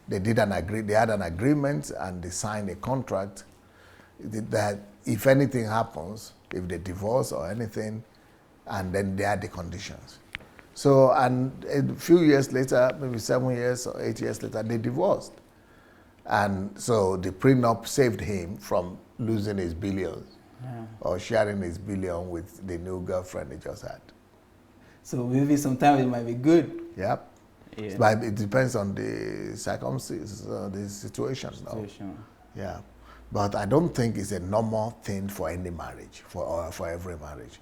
They had an agreement and they signed a contract that if anything happens, if they divorce or anything, and then they had the conditions. So, and a few years later, maybe 7 years or 8 years later, they divorced. And so the prenup saved him from losing his billions or sharing his billion with the new girlfriend he just had. so maybe sometimes it might be good. Yep. Yeah. But it depends on the circumstances, the situation. Situation. Yeah. But I don't think it's a normal thing for any marriage, or for every marriage.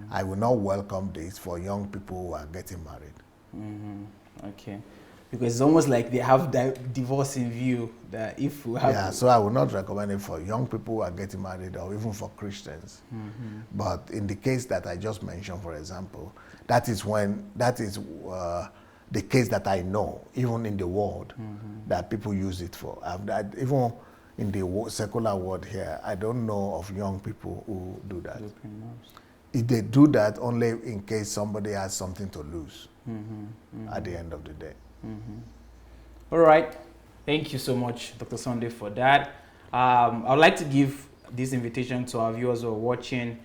I will not welcome this for young people who are getting married. Okay. Because it's almost like they have divorce in view, that if we have... Yeah, so I would not recommend it for young people who are getting married or even for Christians. But in the case that I just mentioned, for example, that is the case that I know, even in the world, that people use it for. Even in the secular world here, I don't know of young people who do that. If they do that, only in case somebody has something to lose at the end of the day. All right. Thank you so much, Dr. Sunday, for that. I would like to give this invitation to our viewers who are watching.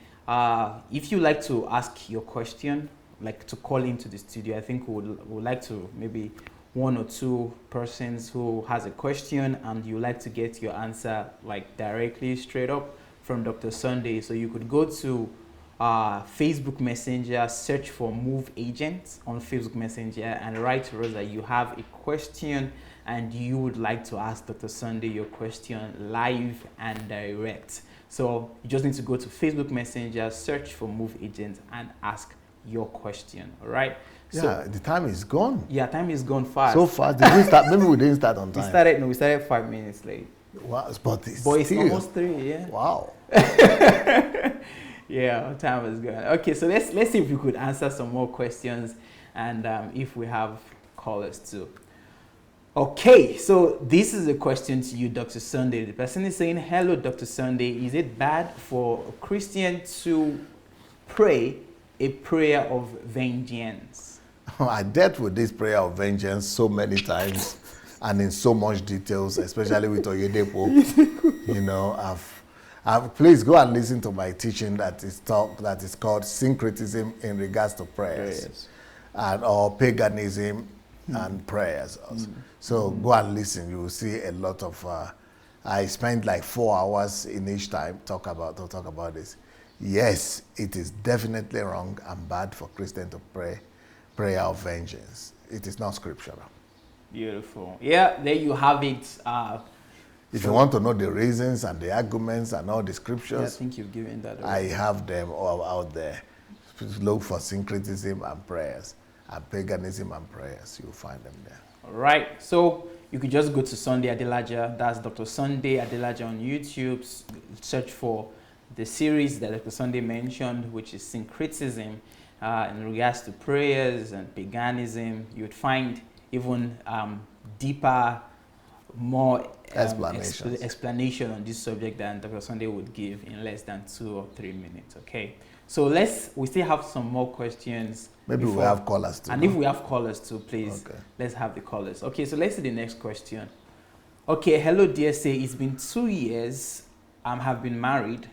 If you like to ask your question, like to call into the studio, I think we would like to maybe 1 or 2 persons who has a question and you like to get your answer like directly straight up from Dr. Sunday. So you could go to Facebook Messenger, search for Move Agents on Facebook Messenger and write to us that you have a question and you would like to ask Dr. Sunday your question live and direct. So you just need to go to Facebook Messenger, search for Move Agents and ask your question. All right. Yeah, So, the time is gone. yeah, time is gone fast. So fast. Did we start? Maybe we didn't start on time. We started 5 minutes late. Wow, but it's still, almost 3, yeah. Wow. Yeah, time is gone. Okay, so let's see if we could answer some more questions and if we have callers too. Okay, so this is a question to you, Dr. Sunday. The person is saying, hello, Dr. Sunday. Is it bad for a Christian to pray a prayer of vengeance? I dealt with this prayer of vengeance so many times and in so much details, especially with Oyedepo. You know, please go and listen to my teaching that is called Syncretism in Regards to Prayers, or Paganism and Prayers. So go and listen. You will see a lot of. I spent like 4 hours in each time to talk about this. Yes, it is definitely wrong and bad for Christians to pray prayer of vengeance. It is not scriptural. Beautiful. Yeah, there you have it. If you want to know the reasons and the arguments and all the scriptures, yeah, I think you've given that away. I have them all out there. Please look for syncretism and prayers and paganism and prayers. You'll find them there. All right. So you could just go to Sunday Adelaja. That's Dr. Sunday Adelaja on YouTube. Search for the series that Dr. Sunday mentioned, which is syncretism, in regards to prayers and paganism, you would find even deeper, more explanation on this subject than Dr. Sunday would give in less than 2 or 3 minutes. Okay, so we still have some more questions. Maybe we have callers too. And if we have callers too, please, let's have the callers. Okay, so let's see the next question. Okay, hello DSA, it's been 2 years I have been married,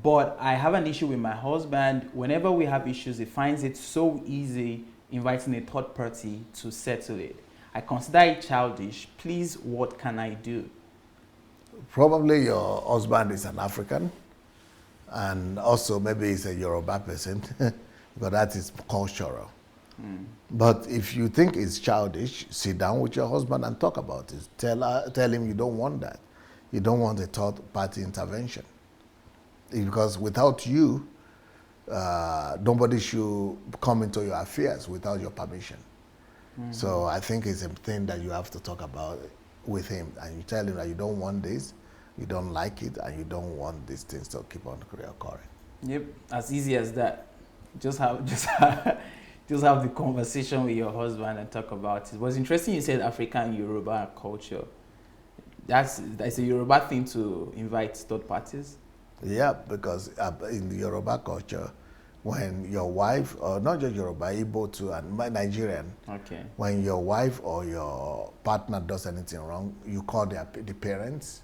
but I have an issue with my husband. Whenever we have issues, he finds it so easy inviting a third party to settle it. I consider it childish. Please, what can I do? Probably your husband is an African, and also maybe he's a Yoruba person, because that is cultural. But if you think it's childish, sit down with your husband and talk about it. Tell him you don't want that. You don't want a third party intervention. Because without you, nobody should come into your affairs without your permission. So I think it's a thing that you have to talk about with him, and you tell him that you don't want this, you don't like it, and you don't want these things to keep on reoccurring. Yep, as easy as that. Just have the conversation with your husband and talk about it. It was interesting you said African Yoruba culture. That's a Yoruba thing to invite third parties. Yeah, because in the Yoruba culture, when your wife, or not just Yoruba, Igbo too, and Nigerian, when your wife or your partner does anything wrong, you call the parents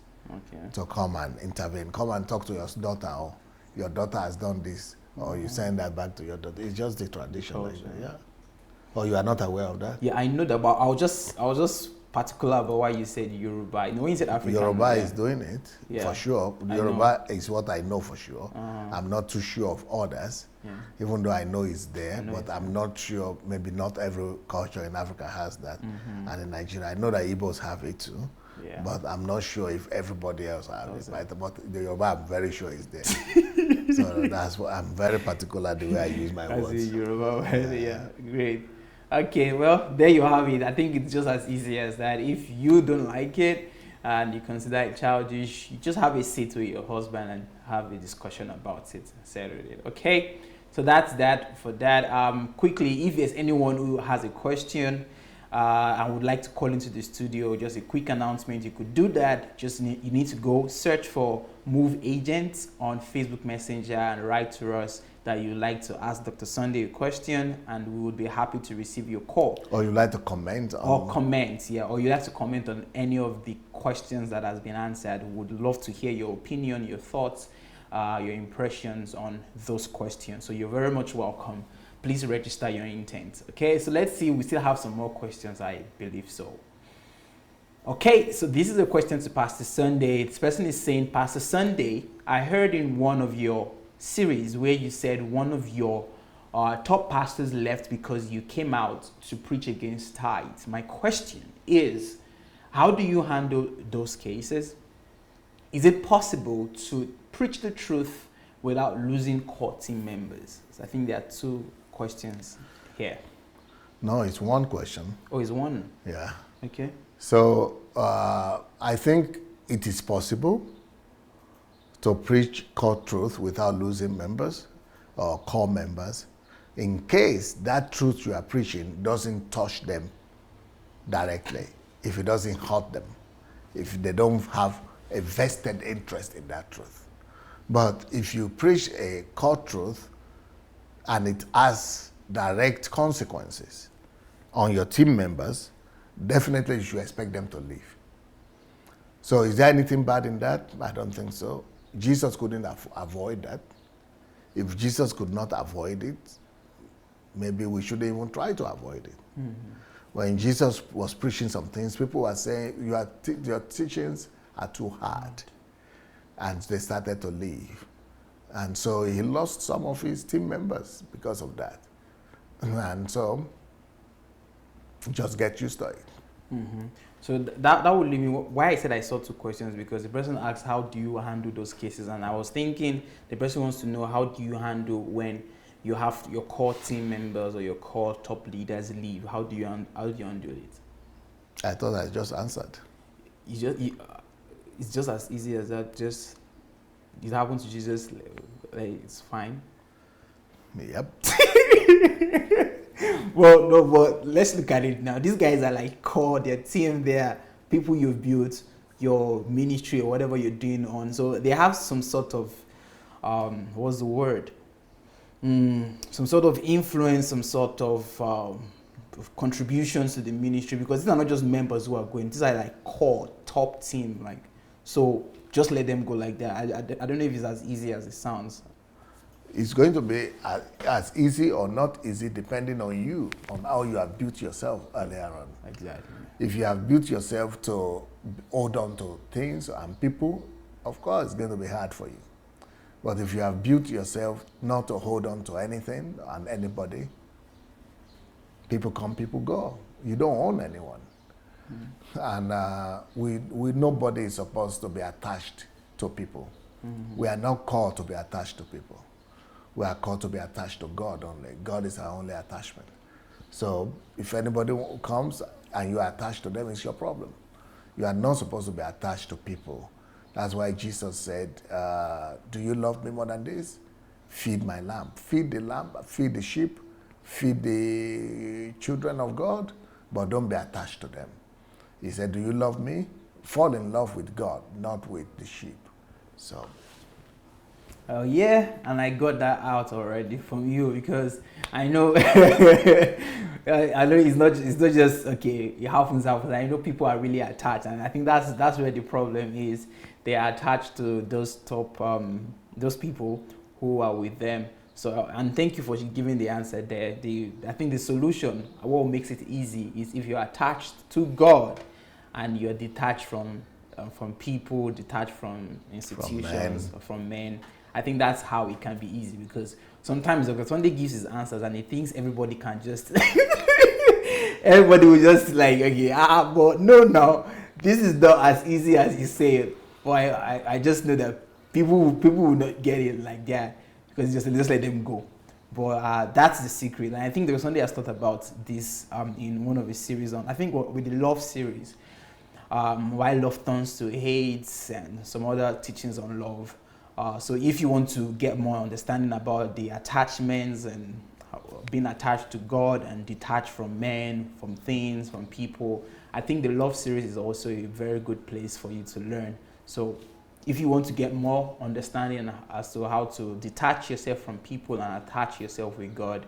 to come and intervene. Come and talk to your daughter, or your daughter has done this, or you send that back to your daughter. It's just the tradition. Yeah. Or you are not aware of that? Yeah, I know that, but I was just particular about why you said Yoruba. You know, when you said African, Yoruba is doing it, for sure. Yoruba is what I know for sure. I'm not too sure of others, even though I know it's there, but I'm not sure, maybe not every culture in Africa has that. And in Nigeria, I know that Igbos have it too, but I'm not sure if everybody else has it. But the Yoruba, I'm very sure is there. So that's what I'm very particular the way I use my words. Yoruba, great. Okay, well, there you have it. I think it's just as easy as that. If you don't like it and you consider it childish, you just have a seat with your husband and have a discussion about it, settle it. Okay, so that's that for that. Quickly, if there's anyone who has a question and would like to call into the studio, just a quick announcement, you could do that. You need to go search for Move Agents on Facebook Messenger and write to us that you'd like to ask Dr. Sunday a question, and we would be happy to receive your call. Or you'd like to comment on... Or you'd like to comment on any of the questions that has been answered. We would love to hear your opinion, your thoughts, your impressions on those questions. So you're very much welcome. Please register your intent. Okay, so let's see. We still have some more questions, I believe so. Okay, so this is a question to Pastor Sunday. This person is saying, Pastor Sunday, I heard in one of your series where you said one of your top pastors left because you came out to preach against tithes. My question is, how do you handle those cases? Is it possible to preach the truth without losing core team members? So I think there are two questions here. No, it's one question. Oh, it's one? Yeah. Okay. So I think it is possible to preach core truth without losing members or core members, in case that truth you are preaching doesn't touch them directly, if it doesn't hurt them, if they don't have a vested interest in that truth. But if you preach a core truth and it has direct consequences on your team members, definitely you should expect them to leave. So is there anything bad in that? I don't think so. Jesus couldn't avoid that. If Jesus could not avoid it, maybe we shouldn't even try to avoid it. When Jesus was preaching some things, people were saying, your teachings are too hard. And they started to leave. And so he lost some of his team members because of that. And so, just get used to it. So that would leave me, why I said I saw two questions, because the person asked, how do you handle those cases? And I was thinking, the person wants to know, how do you handle when you have your core team members or your core top leaders leave? How do you handle it? I thought I just answered. It's just as easy as that. Just it happened to Jesus, it's fine. Yep. Well, no, but let's look at it now. These guys are like core, their team, they're people you've built your ministry or whatever you're doing on. So they have some sort of, what's the word? Some sort of influence, some sort of contributions to the ministry, because these are not just members who are going. These are like core, top team. Like, so just let them go like that. I don't know if it's as easy as it sounds. It's going to be as easy or not easy depending on you, on how you have built yourself earlier on. Exactly. If you have built yourself to hold on to things and people, of course it's going to be hard for you. But if you have built yourself not to hold on to anything and anybody, people come, people go. You don't own anyone. And we nobody is supposed to be attached to people. We are not called to be attached to people. We are called to be attached to God only. God is our only attachment. So if anybody comes and you are attached to them, it's your problem. You are not supposed to be attached to people. That's why Jesus said, do you love me more than this? Feed my lamb. Feed the lamb, feed the sheep, feed the children of God, but don't be attached to them. He said, do you love me? Fall in love with God, not with the sheep. So. Oh yeah, and I got that out already from you, because I know I know it's not just okay, it happens. I know people are really attached, and I think that's where the problem is. They are attached to those top those people who are with them. So, and thank you for giving the answer there. I think the solution, what makes it easy, is if you're attached to God and you're detached from people, detached from institutions, from men. I think that's how it can be easy, because sometimes Dr. Sunday gives his answers and he thinks everybody can just everybody will just like, okay, but no, this is not as easy as you say it. Well, I just know that people will not get it like that, because just let them go. But that's the secret, and I think Dr. Sunday has thought about this in one of his series on, I think with the love series, why love turns to hate and some other teachings on love. So if you want to get more understanding about the attachments and being attached to God and detached from men, from things, from people, I think the love series is also a very good place for you to learn. So if you want to get more understanding as to how to detach yourself from people and attach yourself with God,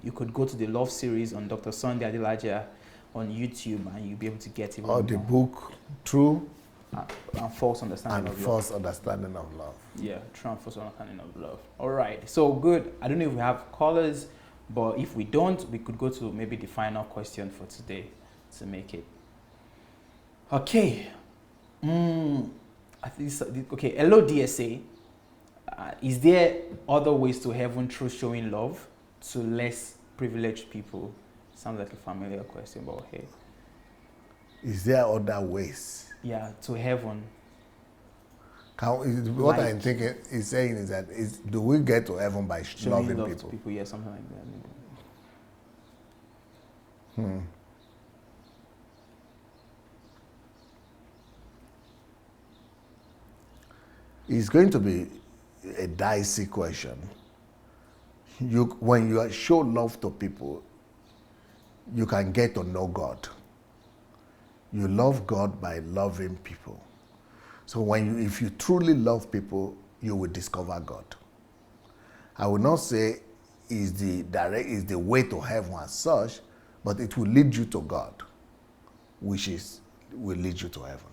you could go to the love series on Dr. Sunday Adelaja on YouTube, and you'll be able to get it. Or the book, True and False Understanding of Love. False Understanding of Love. Yeah, True and False Understanding of Love. All right, so good. I don't know if we have callers, but if we don't, we could go to maybe the final question for today to make it. Okay. I think okay. Hello, DSA. Is there other ways to heaven through showing love to less privileged people? Sounds like a familiar question, but hey. Is there other ways? Yeah, to heaven. What I'm thinking is saying is that do we get to heaven by Showing loving love people? To people? Yeah, something like that. It's going to be a dicey question. When you show love to people, you can get to know God. You love God by loving people. So if you truly love people, you will discover God. I will not say is the way to heaven as such, but it will lead you to God, which will lead you to heaven.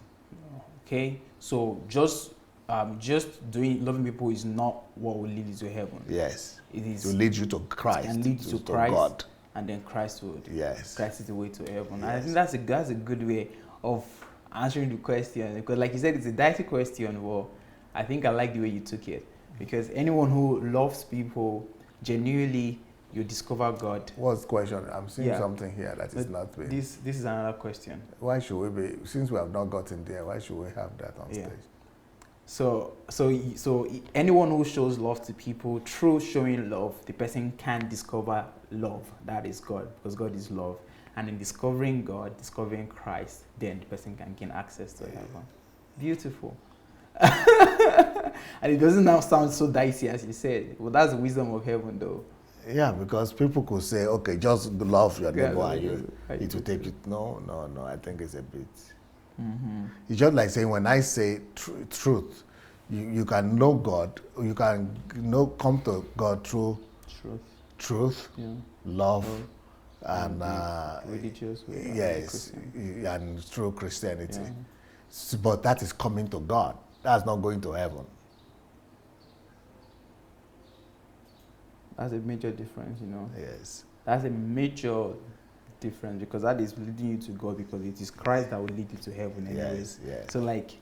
Okay, so just loving people is not what will lead you to heaven. Yes, it is to lead you to Christ. And lead you to Christ, God. And then Christ would. Yes, Christ is the way to heaven. Yes. And I think that's a good way of answering the question, because like you said, it's a dicey question. Well, I think I like the way you took it, because anyone who loves people genuinely, you discover God. What's the question? I'm seeing something here that is not being. This is another question. Why should we be, since we have not gotten there, why should we have that on stage? So anyone who shows love to people, through showing love, the person can discover love. That is God, because God is love. And in discovering God, discovering Christ, then the person can gain access to heaven. Beautiful. And it doesn't now sound so dicey as you said. Well, that's the wisdom of heaven, though. Yeah, because people could say, okay, just love your Yeah, neighbor no, and no, you, no, it will take it. No, no, no, I think it's a bit. Mm-hmm. It's just like saying when I say truth, you can know God, you can come to God through truth, Yeah. love, Oh, and religious way. yes, and through Christianity. Yeah. But that is coming to God. That's not going to heaven. That's a major difference, Yes. That's a major difference because that is leading you to God because it is Christ that will lead you to heaven anyways. Yes. So like,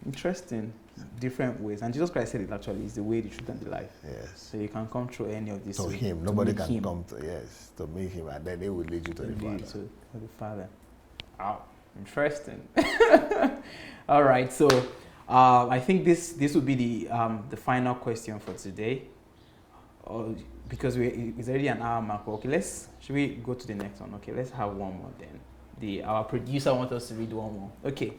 interesting, different ways. And Jesus Christ said it actually is the way, the truth, and the life. Yes. So you can come through any of these. To ways, Him. to Nobody meet can him. come to, to meet Him, and then He will lead you to the Father. To the Father. Wow, interesting. All right, so I think this would be the final question for today. Because it's already an hour mark. Okay, should we go to the next one? Okay, let's have one more then. Our producer wants us to read one more. Okay.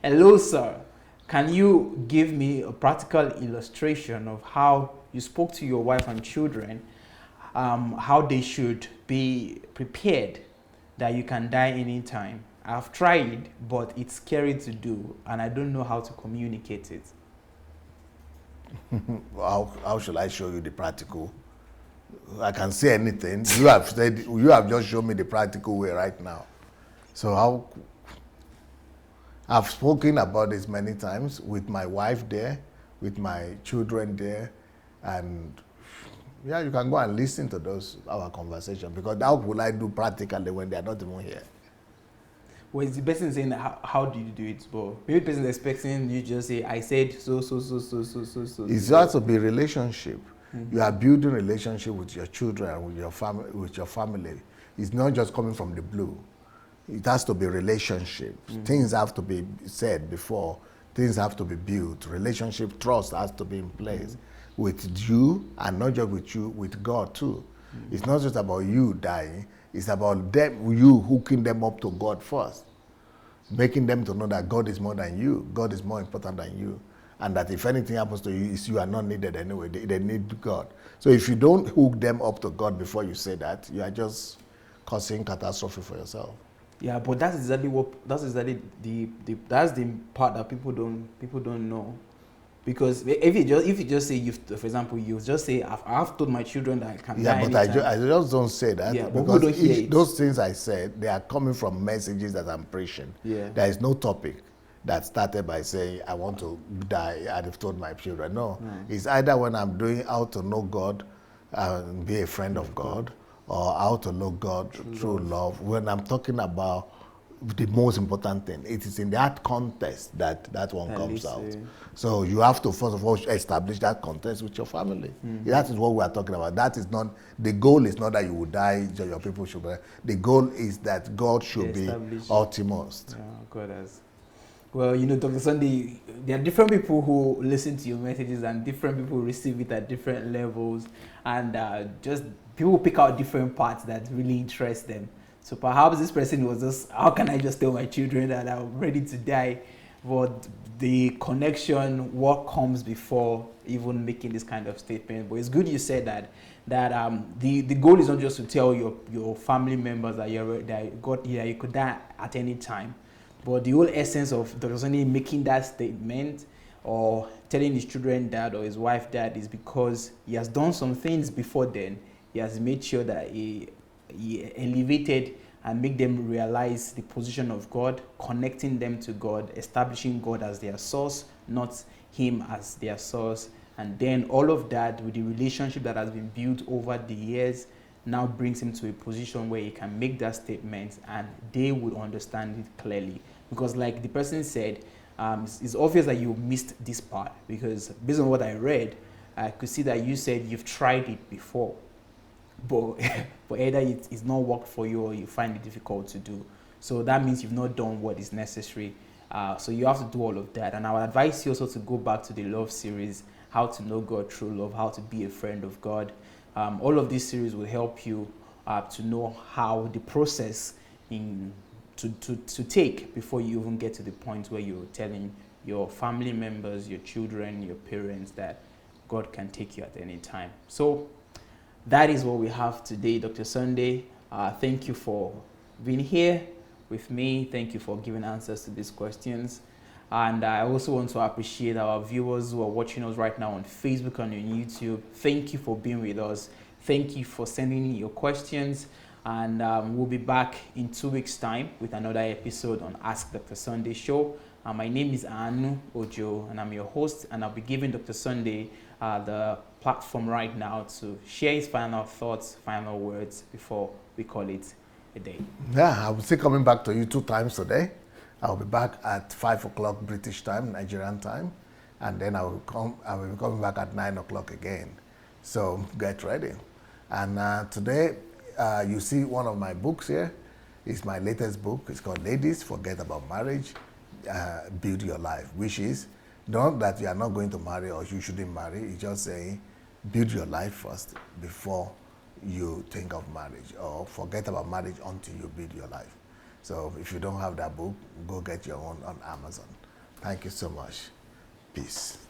Hello, sir. Can you give me a practical illustration of how you spoke to your wife and children, how they should be prepared that you can die anytime? I've tried, but it's scary to do, and I don't know how to communicate it. How should I show you the practical? I can say anything. You have just shown me the practical way right now. So I've spoken about this many times with my wife there, with my children there, and yeah, you can go and listen to our conversation, because how will I do practically when they are not even here? Well, it's the person saying how do you do it, but maybe the person is expecting you just say, I said so. It has to be relationship. Mm-hmm. You are building relationship with your children, with your family. It's not just coming from the blue. It has to be relationship. Mm-hmm. Things have to be said before. Things have to be built. Relationship, trust has to be in place with you, and not just with you, with God too. Mm-hmm. It's not just about you dying. It's about you hooking them up to God first, making them to know that God is more than you. God is more important than you. And that if anything happens to you, you are not needed anyway. They need God. So if you don't hook them up to God before you say that, you are just causing catastrophe for yourself. Yeah, but that's exactly that's the part that people don't know. Because if you just say, for example, you just say, I've told my children that I can die anytime. Yeah, but I just don't say that. Yeah, but because don't hear it. Those things I said, they are coming from messages that I'm preaching. Yeah. There is no topic that started by saying, I want to die, and I've told my children. No. It's either when I'm doing how to know God and be a friend of God, or how to know God through love. When I'm talking about the most important thing, it is in that context that one comes out. So you have to first of all establish that context with your family. Mm-hmm. That is what we are talking about. That is not the goal. Is not that you will die. Your people should die. The goal is that God should be ultimate. Yeah, God has. Well, Dr. Sunday, there are different people who listen to your messages, and different people receive it at different levels, and just people pick out different parts that really interest them. So perhaps this person was just, how can I just tell my children that I'm ready to die? But the connection, what comes before even making this kind of statement. But it's good you said that the goal is not just to tell your family members that you could die at any time. But the whole essence of Dr. Sunday making that statement or telling his children that or his wife that is because he has done some things before then. He has made sure that he elevated and make them realize the position of God, connecting them to God, establishing God as their source, not him as their source. And then all of that with the relationship that has been built over the years now brings him to a position where he can make that statement and they would understand it clearly. Because like the person said, it's obvious that you missed this part, because based on what I read, I could see that you said you've tried it before. But either it's not worked for you or you find it difficult to do. So that means you've not done what is necessary. So you have to do all of that. And I would advise you also to go back to the love series, how to know God through love, how to be a friend of God. All of these series will help you to know how the process to take before you even get to the point where you're telling your family members, your children, your parents, that God can take you at any time. So that is what we have today, Dr. Sunday. Thank you for being here with me. Thank you for giving answers to these questions. And I also want to appreciate our viewers who are watching us right now on Facebook and on YouTube. Thank you for being with us. Thank you for sending in your questions. And we'll be back in 2 weeks' time with another episode on Ask Dr. Sunday Show. My name is Anu Ojo, and I'm your host. And I'll be giving Dr. Sunday the platform right now to share his final thoughts, final words before we call it a day. Yeah, I will still coming back to you 2 times today. I'll be back at 5 o'clock British time, Nigerian time, and then I will be coming back at 9 o'clock again. So get ready. And today, you see one of my books here. It's my latest book. It's called Ladies, Forget About Marriage, Build Your Life, which is not that you are not going to marry or you shouldn't marry. It's just saying build your life first before you think of marriage, or forget about marriage until you build your life. So if you don't have that book, go get your own on Amazon. Thank you so much. Peace.